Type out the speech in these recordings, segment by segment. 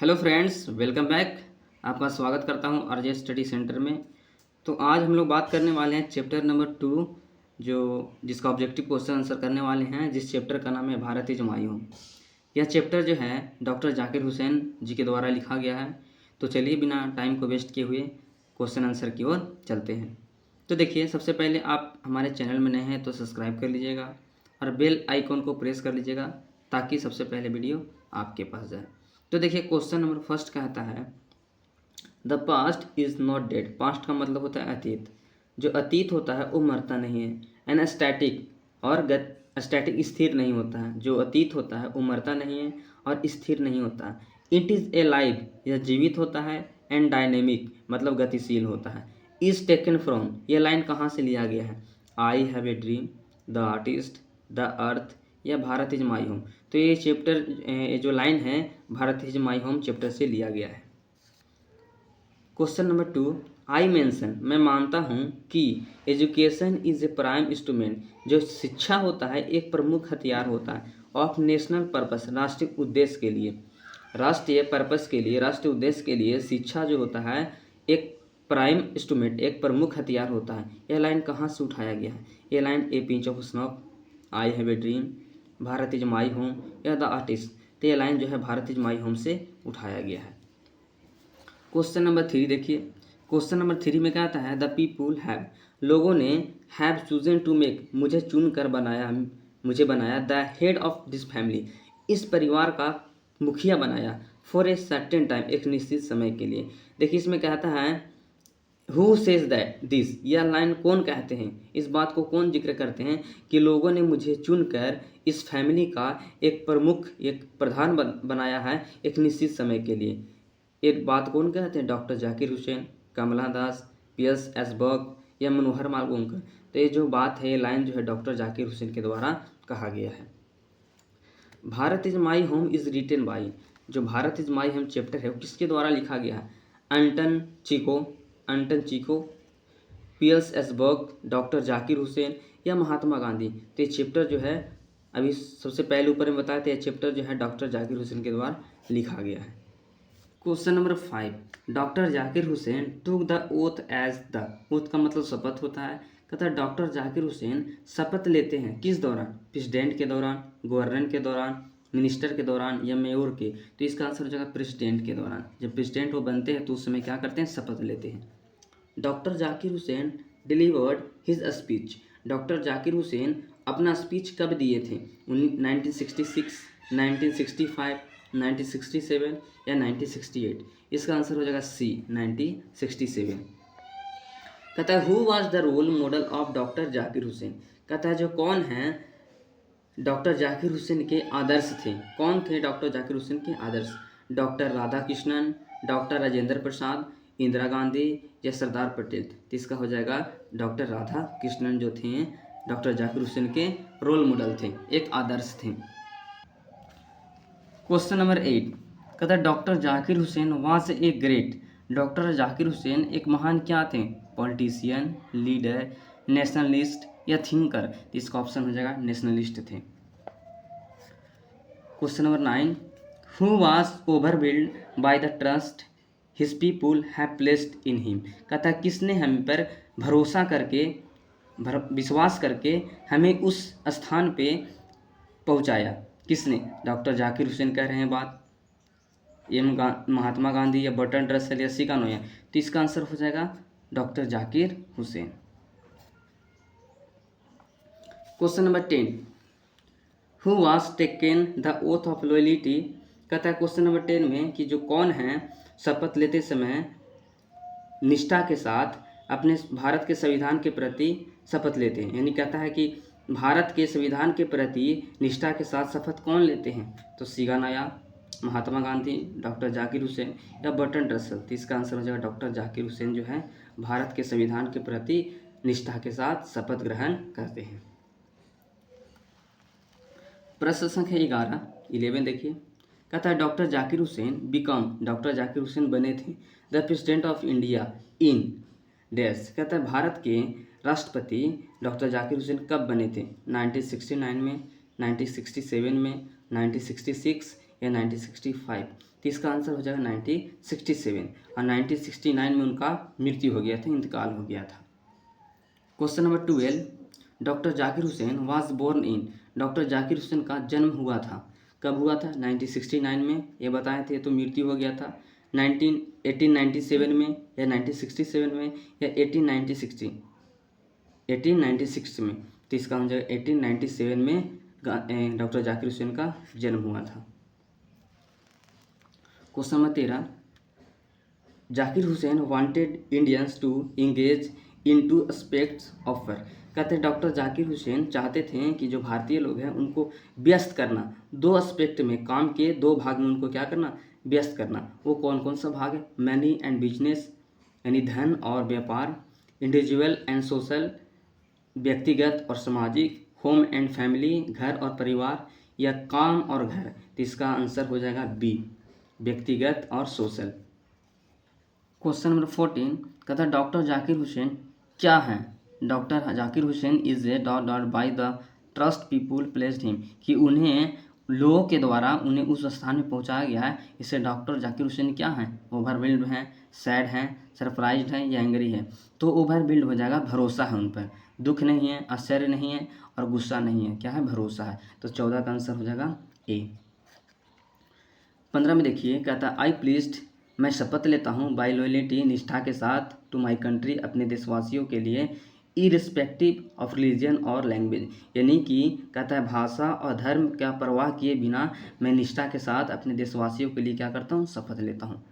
Hello friends, welcome back. आपका स्वागत करता हूं आरजे स्टडी सेंटर में। तो आज हम लोग बात करने वाले हैं चैप्टर नंबर 2, जो जिसका ऑब्जेक्टिव क्वेश्चन आंसर करने वाले हैं, जिस चैप्टर का नाम है भारतीय जमायूं। यह चैप्टर जो है डॉक्टर जाकिर हुसैन जी के द्वारा लिखा गया है। तो चलिए बिना टाइम को वेस्ट किए हुए क्वेश्चन आंसर की ओर चलते हैं। तो देखिए, सबसे पहले आप हमारे चैनल में नए हैं तो सब्सक्राइब कर लीजिएगा और बेल आइकॉन को प्रेस कर लीजिएगा ताकि सबसे पहले वीडियो आपके पास जाए। तो देखिए, क्वेश्चन नंबर फर्स्ट कहता है the past is not dead. Past का मतलब होता है अतीत। जो अतीत होता है वो मरता नहीं है। एन स्टैटिक और स्टैटिक स्थिर नहीं होता है। जो अतीत होता है वो मरता नहीं है और स्थिर नहीं होता है। इट इज़ ए लाइव, यह जीवित होता है। एंड डायनेमिक मतलब गतिशील होता है। इज टेकन फ्रॉम, यह लाइन कहाँ से लिया गया है? आई have a dream, the artist, the earth या भारत इज माई होम। तो ये चैप्टर जो लाइन है Bharat is my home chapter से लिया गया है। क्वेश्चन नंबर 2, आई मेंशन, मैं मानता हूँ कि education is a prime instrument, जो शिक्षा होता है एक प्रमुख हथियार होता है। ऑफ नेशनल पर्पस, राष्ट्रीय उद्देश्य के लिए, राष्ट्रीय पर्पस के लिए, राष्ट्रीय उद्देश्य के लिए शिक्षा जो होता है एक प्राइम इंस्ट्रूमेंट, एक प्रमुख हथियार होता है। यह लाइन कहाँ से उठाया गया है? यह line a pinch of snuff, I have a dream, Bharat is my home या द आर्टिस्ट। तो ये लाइन जो है भारत इज माई होम से उठाया गया है। क्वेश्चन नंबर 3 देखिए। क्वेश्चन नंबर 3 में कहता है द पीपुल हैव, लोगों ने हैव चूजन टू मेक, मुझे चुन कर बनाया, मुझे बनाया the head of this family, इस परिवार का मुखिया बनाया। फॉर ए सर्टेन टाइम, एक निश्चित समय के लिए। देखिए, इसमें कहता है हु सेज दैट दिस, यह लाइन कौन कहते हैं, इस बात को कौन जिक्र करते हैं कि लोगों ने मुझे चुनकर इस फैमिली का एक प्रमुख, एक प्रधान बनाया है एक निश्चित समय के लिए। ये बात कौन कहते हैं? डॉक्टर जाकिर हुसैन, कमला दास, पीएस एसबर्ग या मनोहर मालगोंकर। तो ये जो बात है, ये लाइन जो है डॉक्टर जाकिर हुसैन के द्वारा कहा गया है। Bharat is my home is written by, जो Bharat is my home chapter है वो किसके द्वारा लिखा गया है? Anton Chekhov, PS Esberg, doctor Zakir Hussain या महात्मा गांधी। तो ये चैप्टर जो है, अभी सबसे पहले ऊपर में बताया था, ये चैप्टर जो है डॉक्टर जाकिर हुसैन के द्वारा लिखा गया है। Question number 5, doctor Zakir Hussain took the oath as the, oath का मतलब शपथ होता है। कहता है डॉक्टर जाकिर हुसैन शपथ लेते हैं किस दौरान? प्रेसिडेंट के दौरान, गवर्नर के दौरान, मिनिस्टर के दौरान या मेयर के। तो इसका आंसर हो जाएगा प्रेसिडेंट के दौरान। जब प्रेसिडेंट वो बनते हैं तो उस समय क्या करते हैं? शपथ लेते हैं। Doctor Zakir Hussain delivered his speech, doctor Zakir Hussain अपना स्पीच कब दिए थे? 1966, 1965, 1967 या 1968। इसका आंसर हो जाएगा सी, 1967। कहता है who was the role model of doctor Zakir Hussain. कहता है जो कौन है डॉक्टर जाकिर हुसैन के आदर्श थे। कौन थे डॉक्टर जाकिर हुसैन के आदर्श? डॉक्टर राधा कृष्णन, डॉक्टर राजेंद्र प्रसाद, इंदिरा गांधी या सरदार पटेल। तो इसका हो जाएगा डॉक्टर राधा कृष्णन, जो थे डॉक्टर जाकिर हुसैन के रोल मॉडल थे, एक आदर्श थे। क्वेश्चन नंबर 8, कहता है doctor Zakir Hussain was a great, doctor Zakir Hussain एक महान क्या थे? पॉलिटिशियन, लीडर, नेशनलिस्ट या थिंकर। तो इसका ऑप्शन हो जाएगा नेशनलिस्ट थे। Question number 9, who was overwhelmed by the trust his people have placed in him. कहता है किसने हम पर भरोसा करके, विश्वास करके हमें उस स्थान पे पहुंचाया? किसने? डॉक्टर जाकिर हुसैन कह रहे हैं बात, महात्मा गांधी या बर्टन रसल या सिका नोया। तो इसका आंसर हो जाएगा doctor Zakir Hussain. Question number 10, who was taken the oath of loyalty. कहता है क्वेश्चन नंबर 10 में कि जो कौन है शपथ लेते समय निष्ठा के साथ अपने भारत के संविधान के प्रति शपथ लेते हैं। यानी कहता है कि भारत के संविधान के प्रति निष्ठा के साथ शपथ कौन लेते हैं? तो सिगा नाया, महात्मा गांधी, डॉक्टर जाकिर हुसैन या बर्टन रसल। तो इसका आंसर हो जाएगा डॉक्टर जाकिर हुसैन जो है भारत के संविधान के प्रति निष्ठा के साथ शपथ ग्रहण करते हैं। प्रश्न संख्या 11 देखिए। कहता है doctor Zakir Hussain become, doctor Zakir Hussain बने थे the president of India in dash. कहता है भारत के राष्ट्रपति डॉक्टर जाकिर हुसैन कब बने थे? 1969 में, 1967 में, 1966 या 1965? तो इसका आंसर हो जाएगा 1967, और 1969 में उनका मृत्यु हो गया था, इंतकाल हो गया था। Question number 12, doctor Zakir Hussain was born in. Doctor Zakir Hussain का जन्म हुआ था, कब हुआ था? 1969 में, ये बताए थे, तो मृत्यु हो गया था 1897 में या 1967 में या 1896 में? तो इसका हो जाएगा 1897 में डॉक्टर जाकिर हुसैन का जन्म हुआ था। Question number 13, Zakir Hussain wanted Indians to engage in two aspects of work. कहते हैं डॉक्टर जाकिर हुसैन चाहते थे कि जो भारतीय लोग हैं उनको व्यस्त करना, दो एस्पेक्ट में, काम के दो भाग में उनको क्या करना? व्यस्त करना। वो कौन कौन सा भाग है? मनी एंड बिजनेस, यानी धन और व्यापार, इंडिविजुअल एंड सोशल, व्यक्तिगत और सामाजिक, होम एंड फैमिली, घर और परिवार, या काम और घर? तो इसका आंसर हो जाएगा बी, व्यक्तिगत और सोशल। क्वेश्चन नंबर 14, कहता है डॉक्टर जाकिर हुसैन क्या हैं? Doctor Zakir Hussain is a dot dot by the trust people placed him, कि उन्हें लोगों के द्वारा उन्हें उस स्थान में पहुंचाया गया है। इससे डॉक्टर जाकिर हुसैन क्या हैं? ओवरवेल्ड हैं, सैड हैं, सरप्राइज्ड हैं या एंग्री है? तो ओवरवेल्ड हो जाएगा, भरोसा है उन पर, दुख नहीं है, आश्चर्य नहीं है और गुस्सा नहीं है, क्या है? भरोसा है। तो 14 का आंसर हो जाएगा ए। 15 में देखिए, कहता है आई प्लीज्ड, मैं शपथ लेता हूँ, बाय लॉयल्टी, निष्ठा के साथ, टू माई कंट्री, अपने देशवासियों के लिए, इरिस्पेक्टिव ऑफ रिलीजन और लैंग्वेज, यानी कि कहता है भाषा और धर्म का परवाह किए बिना मैं निष्ठा के साथ अपने देशवासियों के लिए क्या करता हूँ? शपथ लेता हूँ।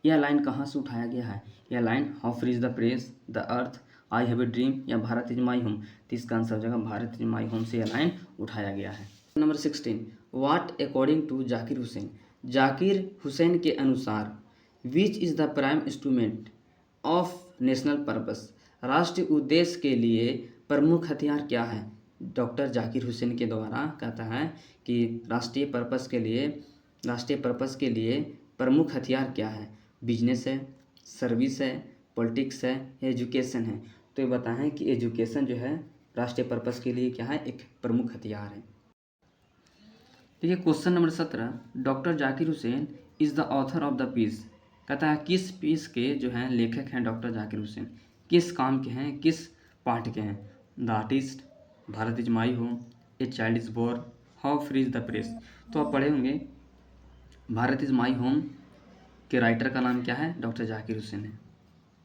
यह लाइन कहाँ से उठाया गया है? यह line how free is the press, the earth, I have a dream या भारत इज माई होम? तो इसका आंसर हो जाएगा भारत इज माई होम से यह लाइन उठाया गया है। Number 16, what according to Zakir Hussain, Zakir Hussain के अनुसार which is the prime instrument of national purpose, राष्ट्रीय उद्देश्य के लिए प्रमुख हथियार क्या है? डॉक्टर जाकिर हुसैन के द्वारा कहता है कि राष्ट्रीय पर्पस के लिए प्रमुख हथियार क्या है? बिजनेस है, सर्विस है, पॉलिटिक्स है, एजुकेशन है? तो ये बताएं कि एजुकेशन जो है राष्ट्रीय पर्पस के लिए क्या है? एक प्रमुख हथियार है। देखिए question number 17, doctor Zakir Hussain is the author of the piece. कहता है किस पीस के जो हैं लेखक हैं डॉक्टर जाकिर हुसैन? किस काम के हैं, किस पाठ के हैं? The artist, Bharat is my home, a child is born, how free is the press? तो आप पढ़े होंगे, भारत इज माई होम के राइटर का नाम क्या है? डॉक्टर जाकिर हुसैन है।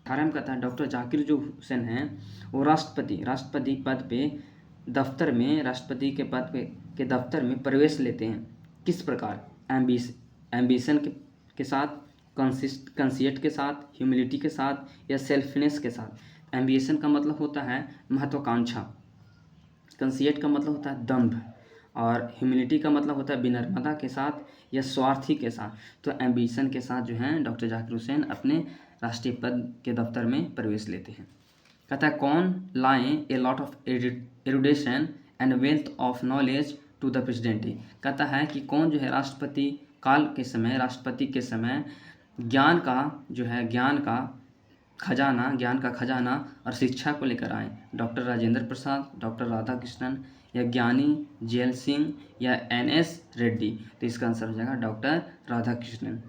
18 में कहता है डॉक्टर जाकिर जो हुसैन हैं वो राष्ट्रपति पद पे दफ्तर में, राष्ट्रपति के पद पे के दफ्तर में प्रवेश लेते हैं किस प्रकार? एम्बिशन के साथ, कंसियट के साथ, ह्यूमिलिटी के साथ या सेल्फनेस के साथ? एम्बिशन का मतलब होता है महत्वाकांक्षा, कंसियट का मतलब होता है दंभ, और ह्यूमिलिटी का मतलब होता है विनम्रता के साथ या स्वार्थी के साथ। तो एम्बिशन के साथ जो है डॉक्टर जाकिर हुसैन अपने राष्ट्रीय पद के दफ्तर में प्रवेश लेते हैं। कहता है कौन लाएं a lot of erudition and wealth of knowledge to the presidency? कहता है कि कौन जो है राष्ट्रपति के समय ज्ञान का खजाना और शिक्षा को लेकर आए? डॉक्टर राजेंद्र प्रसाद, डॉक्टर राधाकृष्णन या ज्ञानी जेल सिंह या NS रेड्डी? तो इसका आंसर हो जाएगा doctor Radhakrishnan.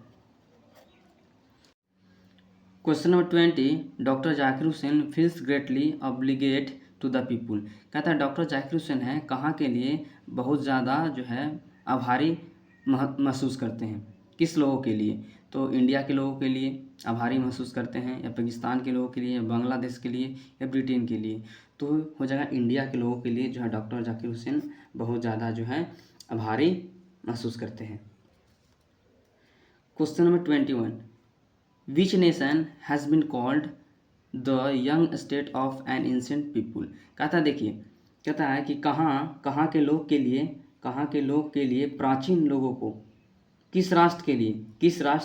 Question number 20, doctor Zakir Hussain feels greatly obligate to the people. कहता है डॉक्टर जाकिर हुसैन है कहाँ के लिए बहुत ज़्यादा जो है आभारी महसूस करते हैं? किस लोगों के लिए? तो इंडिया के लोगों के लिए आभारी महसूस करते हैं, या पाकिस्तान के लोगों के लिए, या बांग्लादेश के लिए, या ब्रिटेन के लिए? तो हो जाएगा इंडिया के लोगों के लिए जो है डॉक्टर जाकिर हुसैन बहुत ज़्यादा जो है आभारी महसूस करते हैं। Question number 21, which nation has been called the young state of an ancient people? कहता है कि कहाँ के लोग के लिए प्राचीन लोगों को, किस राष्ट्र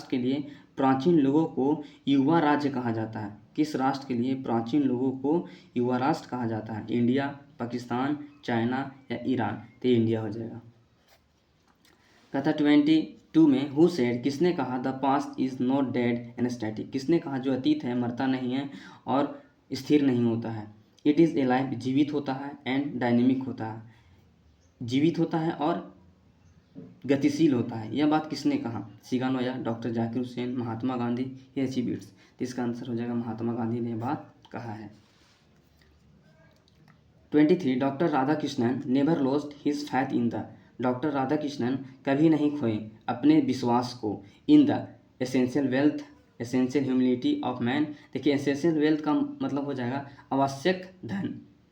के लिए प्राचीन लोगों को युवा राज्य कहा जाता है? किस राष्ट्र के लिए प्राचीन लोगों को युवा राष्ट्र कहा जाता है? इंडिया, पाकिस्तान, चाइना या ईरान? तो इंडिया हो जाएगा। कहता 22 में हु सेड, किसने कहा the past is not dead and static? किसने कहा जो अतीत है मरता नहीं है और स्थिर नहीं होता है? इट इज़ ए लाइफ, जीवित होता है, एंड डायनेमिक होता है, जीवित होता है और गतिशील होता है। यह बात किसने कहा? सिगानोया, डॉक्टर जाकिर हुसैन, महात्मा गांधी या एचिबीट्स? तो इसका आंसर हो जाएगा महात्मा गांधी ने बात कहा है। 23 doctor Radhakrishnan never lost his faith in the. Doctor Radhakrishnan कभी नहीं खोए अपने विश्वास को in the essential wealth essential humility of man. देखिए एसेंशियल वेल्थ का मतलब हो जाएगा आवश्यक धन।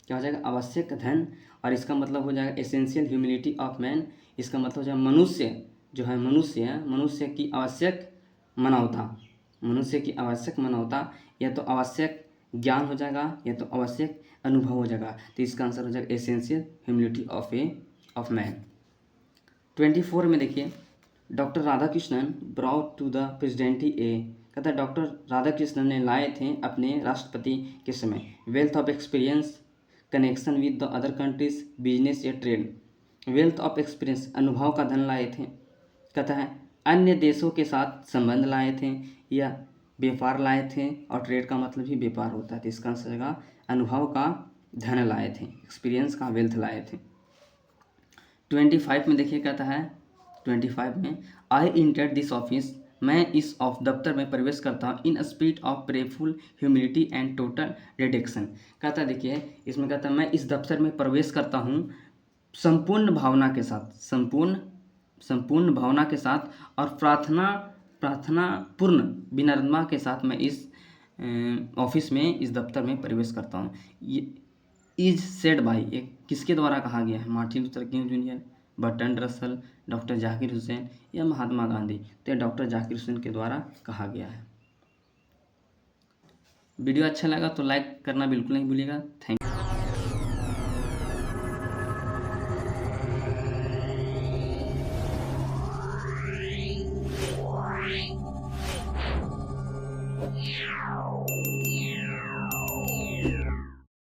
क्या हो जाएगा? आवश्यक धन। और इसका मतलब हो जाएगा एसेंशियल ह्यूमिलिटी ऑफ मैन। इसका मतलब हो जाएगा मनुष्य जो है मनुष्य की आवश्यक मानवता। मनुष्य की आवश्यक मानवता या तो आवश्यक ज्ञान हो जाएगा या तो आवश्यक अनुभव हो जाएगा। तो इसका आंसर हो जाएगा एसेंशियल ह्यूमिलिटी ऑफ मैन। 24 में देखिए doctor Radhakrishnan brought to the presidency कहता है डॉक्टर राधाकृष्णन ने लाए थे अपने राष्ट्रपति के समय wealth of experience, connection with the other countries, business या ट्रेड। वेल्थ ऑफ एक्सपीरियंस अनुभव का धन लाए थे। कहता है अन्य देशों के साथ संबंध लाए थे या व्यापार लाए थे, और ट्रेड का मतलब ही व्यापार होता है। तो इसका आंसर होगा अनुभव का धन लाए थे, एक्सपीरियंस का वेल्थ लाए थे। 25 में देखिए कहता है 25 में आई इंटर दिस ऑफिस, मैं इस दफ्तर में प्रवेश करता हूँ in spirit of prayerful humility and total dedication. कहता है देखिए इसमें कहता है मैं इस दफ्तर में प्रवेश करता हूँ संपूर्ण भावना के साथ, संपूर्ण भावना के साथ और प्रार्थना पूर्ण विनम्रता के साथ मैं इस ऑफिस में इस दफ्तर में प्रवेश करता हूँ। ये इज सेड बाई एक किसके द्वारा कहा गया है? Martin Luther king junior, Bertrand Russell, doctor Zakir Hussain या महात्मा गांधी? तो डॉक्टर जाकिर हुसैन के द्वारा कहा गया है। वीडियो अच्छा लगा तो लाइक करना बिल्कुल नहीं भूलिएगा। Thank you.